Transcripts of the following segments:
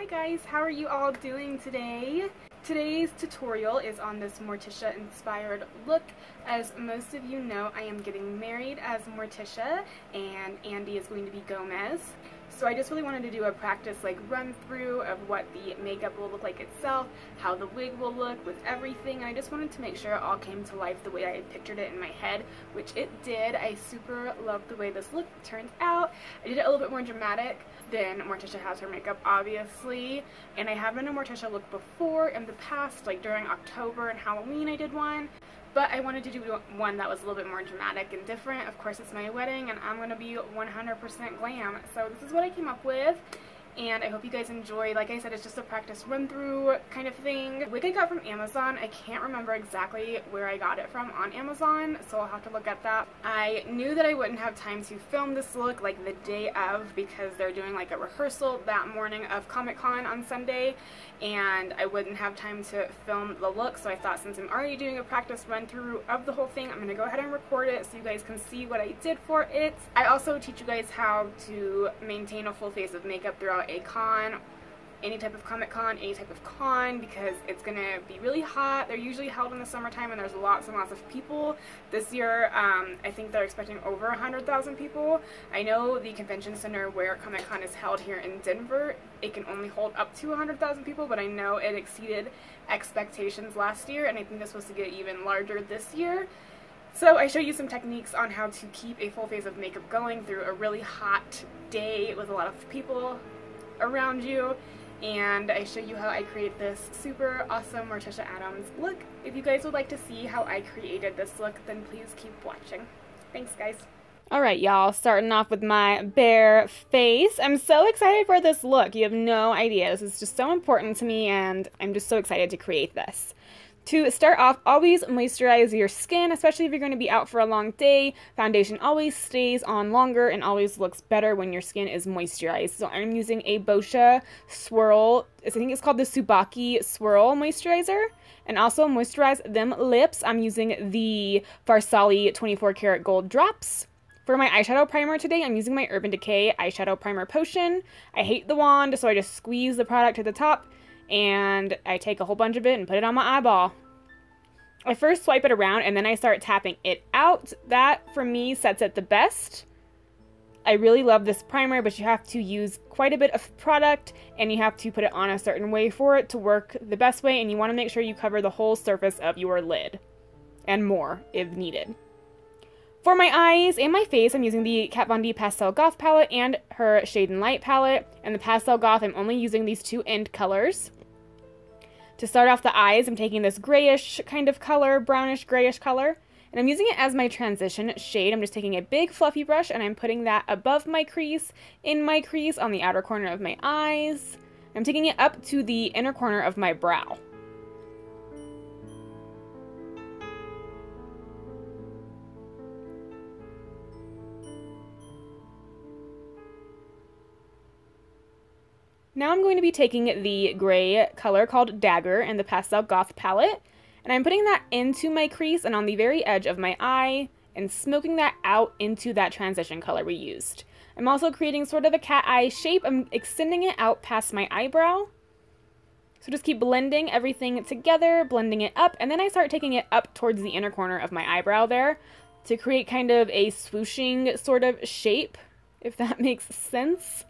Guys, how are you all doing today? Today's tutorial is on this Morticia inspired look. As most of you know, I am getting married as Morticia and Andy is going to be Gomez. So I just really wanted to do a practice run through of what the makeup will look like itself, how the wig will look with everything, and I just wanted to make sure it all came to life the way I had pictured it in my head, which it did. I super loved the way this look turned out. I did it a little bit more dramatic than Morticia has her makeup, obviously, and I have done a Morticia look before in the past, like during October and Halloween I did one. But I wanted to do one that was a little bit more dramatic and different. Of course, it's my wedding, and I'm going to be 100% glam. So this is what I came up with, and I hope you guys enjoy. Like I said, it's just a practice run-through kind of thing. The wig I got from Amazon. I can't remember exactly where I got it from on Amazon, so I'll have to look at that. I knew that I wouldn't have time to film this look like the day of because they're doing like a rehearsal that morning of Comic-Con on Sunday, and I wouldn't have time to film the look, so I thought since I'm already doing a practice run-through of the whole thing, I'm going to go ahead and record it so you guys can see what I did for it. I also teach you guys how to maintain a full face of makeup throughout a con, any type of Comic-Con, any type of con, because it's going to be really hot. They're usually held in the summertime and there's lots and lots of people. This year, I think they're expecting over 100,000 people. I know the convention center where Comic-Con is held here in Denver, it can only hold up to 100,000 people, but I know it exceeded expectations last year, and I think it's supposed to get even larger this year. So I show you some techniques on how to keep a full face of makeup going through a really hot day with a lot of people around you, and I show you how I create this super awesome Morticia Addams look. If you guys would like to see how I created this look, then please keep watching. Thanks, guys. Alright, y'all, starting off with my bare face. I'm so excited for this look. You have no idea. This is just so important to me, and I'm just so excited to create this. To start off, always moisturize your skin, especially if you're going to be out for a long day. Foundation always stays on longer and always looks better when your skin is moisturized. So I'm using a Boscia Swirl, I think it's called the Tsubaki Swirl Moisturizer. And also moisturize them lips. I'm using the Farsali 24 karat gold drops. For my eyeshadow primer today, I'm using my Urban Decay eyeshadow primer potion. I hate the wand, so I just squeeze the product to the top, and I take a whole bunch of it and put it on my eyeball. I first swipe it around and then I start tapping it out. That, for me, sets it the best. I really love this primer, but you have to use quite a bit of product and you have to put it on a certain way for it to work the best way, and you want to make sure you cover the whole surface of your lid and more if needed. For my eyes and my face, I'm using the Kat Von D Pastel Goth palette and her Shade and Light palette. And the Pastel Goth, I'm only using these two end colors. To start off the eyes, I'm taking this grayish kind of color, brownish grayish color, and I'm using it as my transition shade. I'm just taking a big fluffy brush and I'm putting that above my crease, in my crease, on the outer corner of my eyes. I'm taking it up to the inner corner of my brow. Now I'm going to be taking the gray color called Dagger in the Pastel Goth palette, and I'm putting that into my crease and on the very edge of my eye and smoking that out into that transition color we used. I'm also creating sort of a cat eye shape. I'm extending it out past my eyebrow. So just keep blending everything together, blending it up, and then I start taking it up towards the inner corner of my eyebrow there to create kind of a swooshing sort of shape, if that makes sense.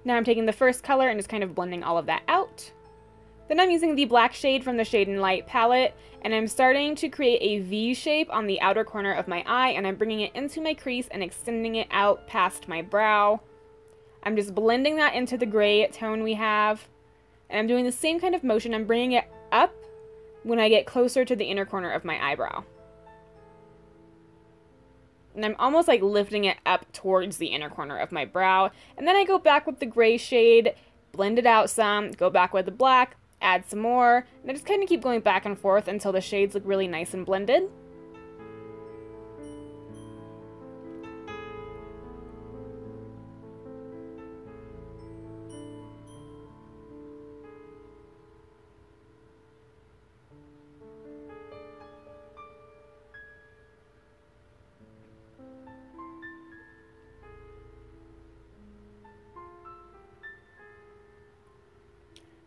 Now I'm taking the first color and just kind of blending all of that out. Then I'm using the black shade from the Shade and Light palette, and I'm starting to create a V shape on the outer corner of my eye, and I'm bringing it into my crease and extending it out past my brow. I'm just blending that into the gray tone we have, and I'm doing the same kind of motion. I'm bringing it up when I get closer to the inner corner of my eyebrow. And I'm almost like lifting it up towards the inner corner of my brow, and then I go back with the gray shade, blend it out some, go back with the black, add some more, and I just kind of keep going back and forth until the shades look really nice and blended.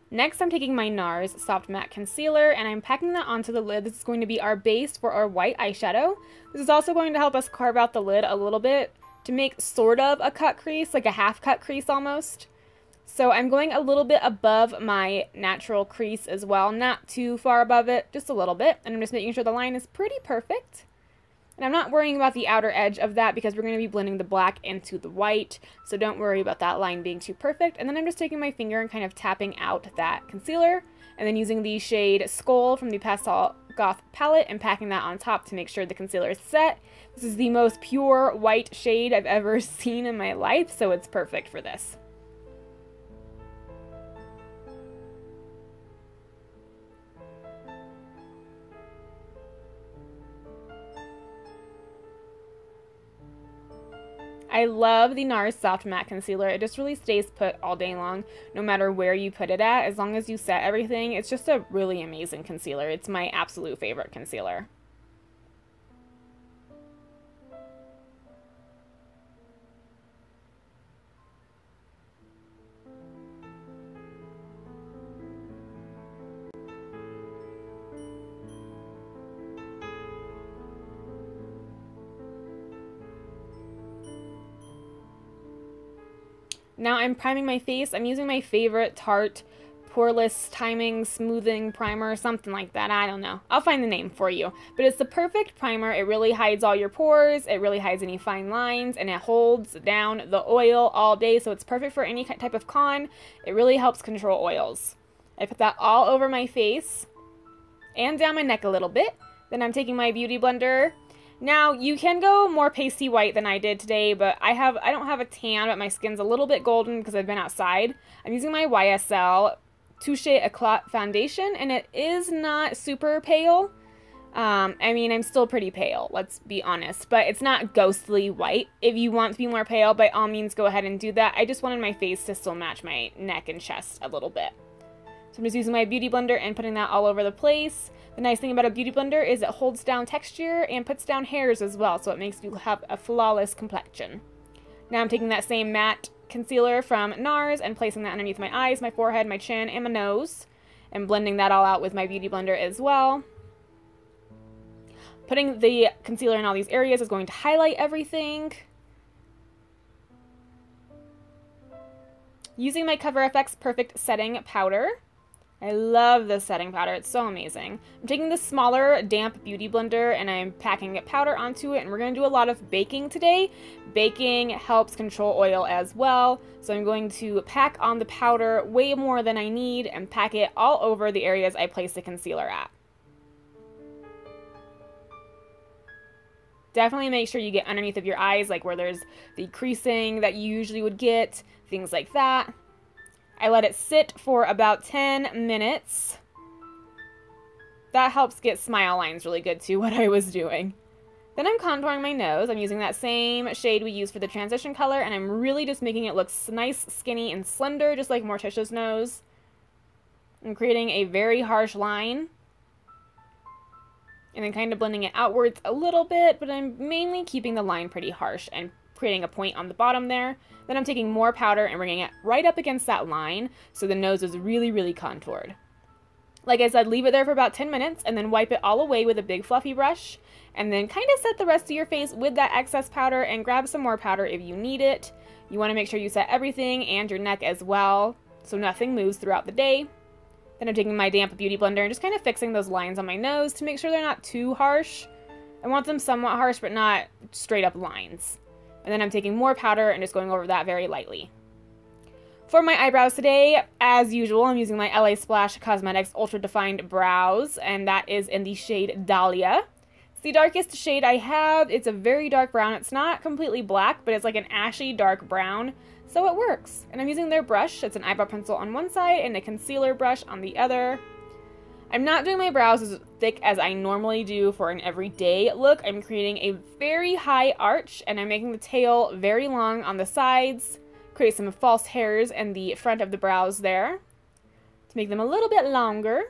Next, I'm taking my NARS Soft Matte Concealer, and I'm packing that onto the lid. This is going to be our base for our white eyeshadow. This is also going to help us carve out the lid a little bit to make sort of a cut crease, like a half cut crease almost. So I'm going a little bit above my natural crease as well, not too far above it, just a little bit. And I'm just making sure the line is pretty perfect. And I'm not worrying about the outer edge of that because we're going to be blending the black into the white, so don't worry about that line being too perfect. And then I'm just taking my finger and kind of tapping out that concealer, and then using the shade Skull from the Pastel Goth palette and packing that on top to make sure the concealer is set. This is the most pure white shade I've ever seen in my life, so it's perfect for this. I love the NARS Soft Matte Concealer. It just really stays put all day long, no matter where you put it at. As long as you set everything, it's just a really amazing concealer. It's my absolute favorite concealer. Now I'm priming my face. I'm using my favorite Tarte Poreless Timing Smoothing Primer, something like that. I don't know. I'll find the name for you. But it's the perfect primer. It really hides all your pores. It really hides any fine lines, and it holds down the oil all day, so it's perfect for any type of con. It really helps control oils. I put that all over my face and down my neck a little bit. Then I'm taking my Beauty Blender. Now, you can go more pasty white than I did today, but I don't have a tan, but my skin's a little bit golden because I've been outside. I'm using my YSL Touche Eclat foundation, and it is not super pale. I mean, I'm still pretty pale, let's be honest, but it's not ghostly white. If you want to be more pale, by all means, go ahead and do that. I just wanted my face to still match my neck and chest a little bit. So I'm just using my Beauty Blender and putting that all over the place. The nice thing about a Beauty Blender is it holds down texture and puts down hairs as well, so it makes you have a flawless complexion. Now I'm taking that same matte concealer from NARS and placing that underneath my eyes, my forehead, my chin, and my nose, and blending that all out with my Beauty Blender as well. Putting the concealer in all these areas is going to highlight everything. Using my Cover FX Perfect Setting Powder. I love this setting powder. It's so amazing. I'm taking this smaller, damp Beauty Blender and I'm packing powder onto it, and we're going to do a lot of baking today. Baking helps control oil as well, so I'm going to pack on the powder way more than I need and pack it all over the areas I place the concealer at. Definitely make sure you get underneath of your eyes, like where there's the creasing that you usually would get, things like that. I let it sit for about 10 minutes. That helps get smile lines really good too, what I was doing. Then I'm contouring my nose. I'm using that same shade we used for the transition color, and I'm really just making it look nice, skinny, and slender, just like Morticia's nose. I'm creating a very harsh line, and then kind of blending it outwards a little bit, but I'm mainly keeping the line pretty harsh and creating a point on the bottom there. Then I'm taking more powder and bringing it right up against that line so the nose is really, really contoured. Like I said, leave it there for about 10 minutes and then wipe it all away with a big fluffy brush, and then kind of set the rest of your face with that excess powder and grab some more powder if you need it. You want to make sure you set everything and your neck as well so nothing moves throughout the day. Then I'm taking my damp beauty blender and just kind of fixing those lines on my nose to make sure they're not too harsh. I want them somewhat harsh, but not straight up lines. And then I'm taking more powder and just going over that very lightly. For my eyebrows today, as usual, I'm using my LA Splash Cosmetics Ultra Defined Brows, and that is in the shade Dahlia. It's the darkest shade I have. It's a very dark brown. It's not completely black, but it's like an ashy dark brown, so it works. And I'm using their brush. It's an eyebrow pencil on one side and a concealer brush on the other. I'm not doing my brows as thick as I normally do for an everyday look. I'm creating a very high arch, and I'm making the tail very long on the sides. Create some false hairs in the front of the brows there to make them a little bit longer.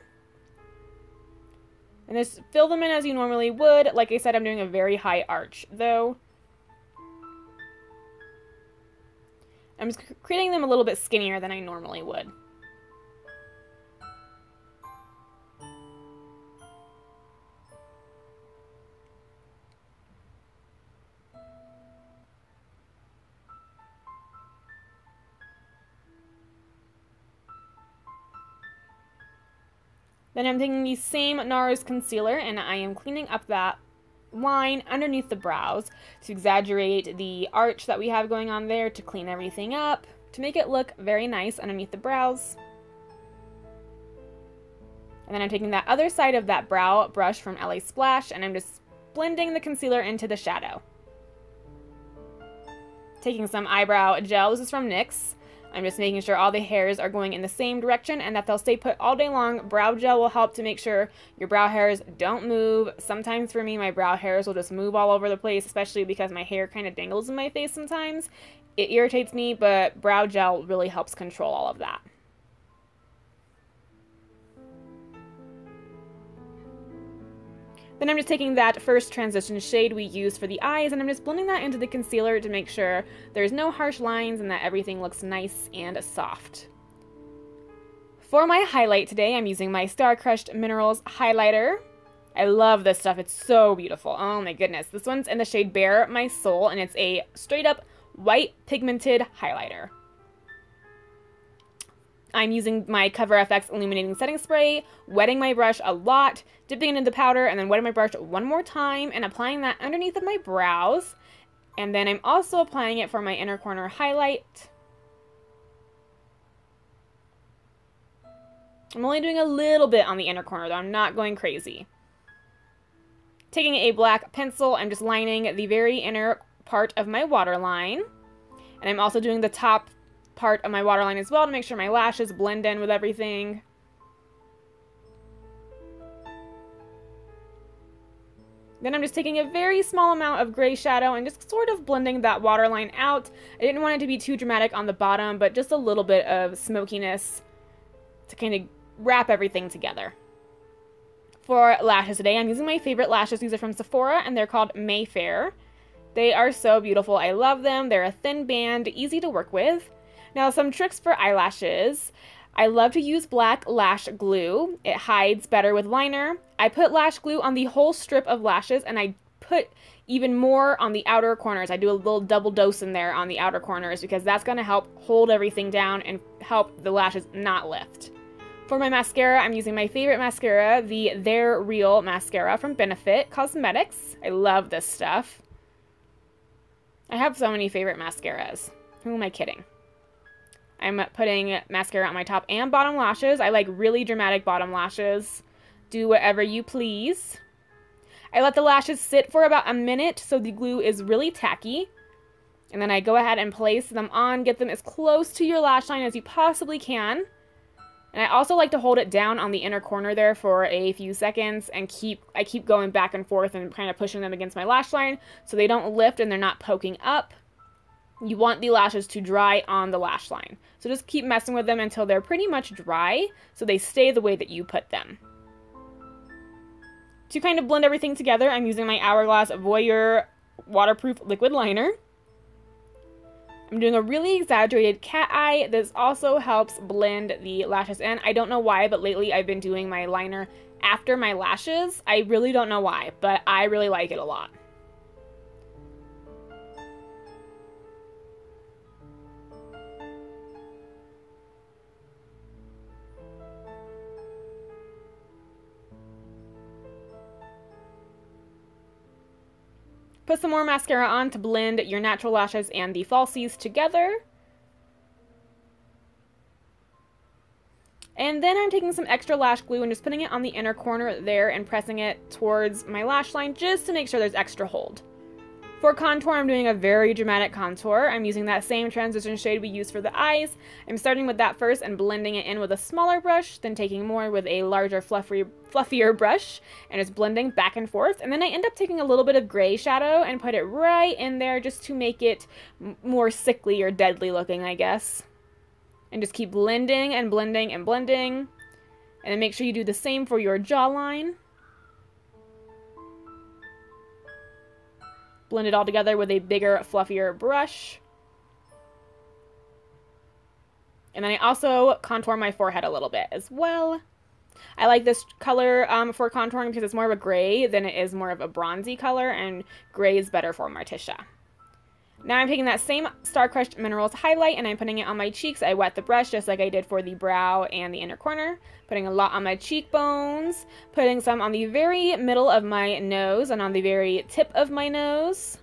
And just fill them in as you normally would. Like I said, I'm doing a very high arch, though. I'm just creating them a little bit skinnier than I normally would. Then I'm taking the same NARS concealer and I am cleaning up that line underneath the brows to exaggerate the arch that we have going on there, to clean everything up, to make it look very nice underneath the brows. And then I'm taking that other side of that brow brush from LA Splash and I'm just blending the concealer into the shadow. Taking some eyebrow gel, this is from NYX. I'm just making sure all the hairs are going in the same direction and that they'll stay put all day long. Brow gel will help to make sure your brow hairs don't move. Sometimes for me, my brow hairs will just move all over the place, especially because my hair kind of dangles in my face sometimes. It irritates me, but brow gel really helps control all of that. Then I'm just taking that first transition shade we used for the eyes and I'm just blending that into the concealer to make sure there's no harsh lines and that everything looks nice and soft. For my highlight today, I'm using my StarCrushed Minerals highlighter. I love this stuff. It's so beautiful. Oh my goodness. This one's in the shade Bare My Soul and it's a straight up white pigmented highlighter. I'm using my Cover FX Illuminating Setting Spray, wetting my brush a lot, dipping it into the powder, and then wetting my brush one more time and applying that underneath of my brows. And then I'm also applying it for my inner corner highlight. I'm only doing a little bit on the inner corner though, I'm not going crazy. Taking a black pencil, I'm just lining the very inner part of my waterline. And I'm also doing the top part of my waterline as well to make sure my lashes blend in with everything. Then I'm just taking a very small amount of gray shadow and just sort of blending that waterline out. I didn't want it to be too dramatic on the bottom, but just a little bit of smokiness to kind of wrap everything together. For lashes today, I'm using my favorite lashes. These are from Sephora and they're called Mayfair. They are so beautiful. I love them. They're a thin band, easy to work with. Now, some tricks for eyelashes. I love to use black lash glue. It hides better with liner. I put lash glue on the whole strip of lashes and I put even more on the outer corners. I do a little double dose in there on the outer corners because that's going to help hold everything down and help the lashes not lift. For my mascara, I'm using my favorite mascara, the They're Real mascara from Benefit Cosmetics. I love this stuff. I have so many favorite mascaras. Who am I kidding? I'm putting mascara on my top and bottom lashes. I like really dramatic bottom lashes. Do whatever you please. I let the lashes sit for about a minute so the glue is really tacky. And then I go ahead and place them on. Get them as close to your lash line as you possibly can. And I also like to hold it down on the inner corner there for a few seconds and I keep going back and forth and kind of pushing them against my lash line so they don't lift and they're not poking up. You want the lashes to dry on the lash line. So just keep messing with them until they're pretty much dry so they stay the way that you put them. To kind of blend everything together, I'm using my Hourglass Voyeur waterproof liquid liner. I'm doing a really exaggerated cat eye. This also helps blend the lashes in. I don't know why, but lately I've been doing my liner after my lashes. I really don't know why, but I really like it a lot. Put some more mascara on to blend your natural lashes and the falsies together. And then I'm taking some extra lash glue and just putting it on the inner corner there and pressing it towards my lash line just to make sure there's extra hold. For contour, I'm doing a very dramatic contour. I'm using that same transition shade we used for the eyes. I'm starting with that first and blending it in with a smaller brush, then taking more with a larger, fluffier brush, and just blending back and forth. And then I end up taking a little bit of gray shadow and put it right in there just to make it more sickly or deadly looking, I guess. And just keep blending and blending and blending. And then make sure you do the same for your jawline. Blend it all together with a bigger, fluffier brush. And then I also contour my forehead a little bit as well. I like this color for contouring because it's more of a gray than it is more of a bronzy color, and gray is better for Morticia. Now I'm taking that same StarCrushed Minerals highlight and I'm putting it on my cheeks. I wet the brush just like I did for the brow and the inner corner. Putting a lot on my cheekbones. Putting some on the very middle of my nose and on the very tip of my nose.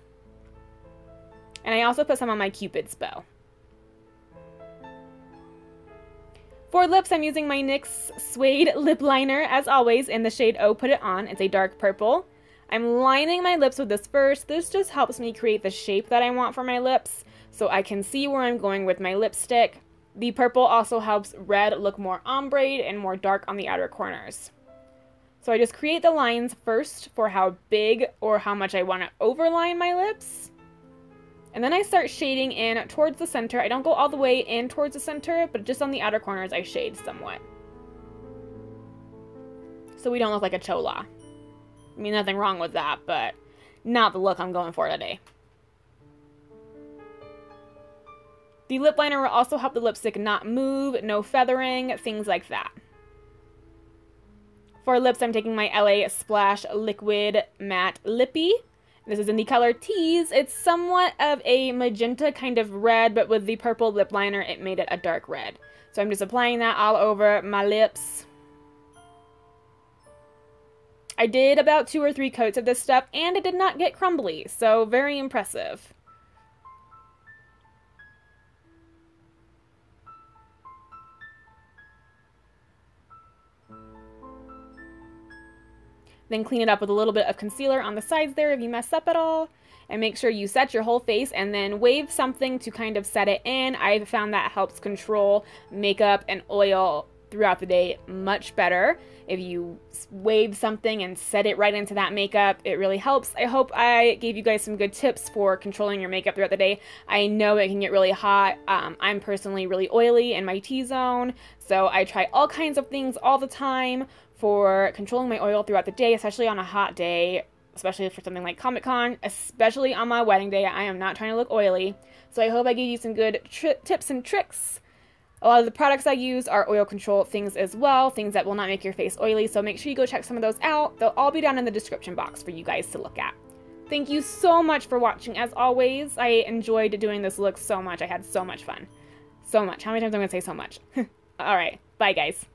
And I also put some on my Cupid's bow. For lips, I'm using my NYX Suede lip liner, as always, in the shade Oh Put It On. It's a dark purple. I'm lining my lips with this first. This just helps me create the shape that I want for my lips, so I can see where I'm going with my lipstick. The purple also helps red look more ombre and more dark on the outer corners. So I just create the lines first for how big or how much I want to overline my lips. And then I start shading in towards the center. I don't go all the way in towards the center, but just on the outer corners I shade somewhat. So we don't look like a chola. I mean, nothing wrong with that, but not the look I'm going for today. The lip liner will also help the lipstick not move, no feathering, things like that. For lips, I'm taking my LA Splash Liquid Matte Lippy. This is in the color Tease. It's somewhat of a magenta kind of red, but with the purple lip liner, it made it a dark red. So I'm just applying that all over my lips. I did about 2 or 3 coats of this stuff, and it did not get crumbly, so very impressive. Then clean it up with a little bit of concealer on the sides there if you mess up at all. And make sure you set your whole face and then wave something to kind of set it in. I've found that helps control makeup and oil throughout the day much better. If you wave something and set it right into that makeup, it really helps. I hope I gave you guys some good tips for controlling your makeup throughout the day. I know it can get really hot. I'm personally really oily in my T-zone, so I try all kinds of things all the time for controlling my oil throughout the day, especially on a hot day, especially for something like Comic-Con, especially on my wedding day. I am not trying to look oily, so I hope I gave you some good tips and tricks. A lot of the products I use are oil control things as well, things that will not make your face oily, so make sure you go check some of those out. They'll all be down in the description box for you guys to look at. Thank you so much for watching, as always. I enjoyed doing this look so much. I had so much fun. So much. How many times am I going to say so much? Alright, bye guys.